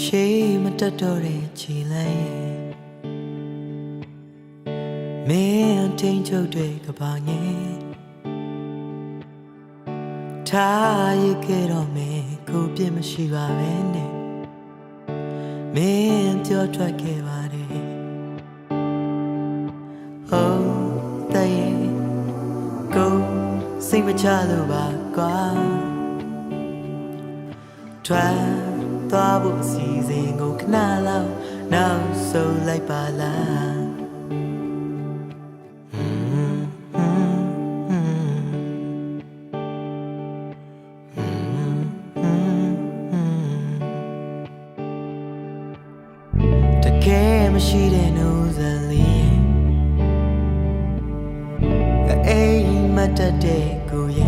ရှေးမတက်တော့တဲ့ခြေလမ်းရဲ့မင်းအထိန်ချုပ်တဲ့ကဘာငယ်ထားရခဲ့တော့မယ်ကိုပြစ်မရှိပါပဲနဲ့မင်းပြောထွက်ခဲ့ပါတယ်ဟုတ်တဲ့ကိုစိတ်မချလို့ပါကွာထွက်သွားဖို့အစီအစဉ်ကိုခဏလောက်နောက်ဆုံးလိုက်ပါလားတကယ်မရှိတဲ့နှုတ်ဆက်လေးအိမ်မတက်တဲ့ကိုရဲ့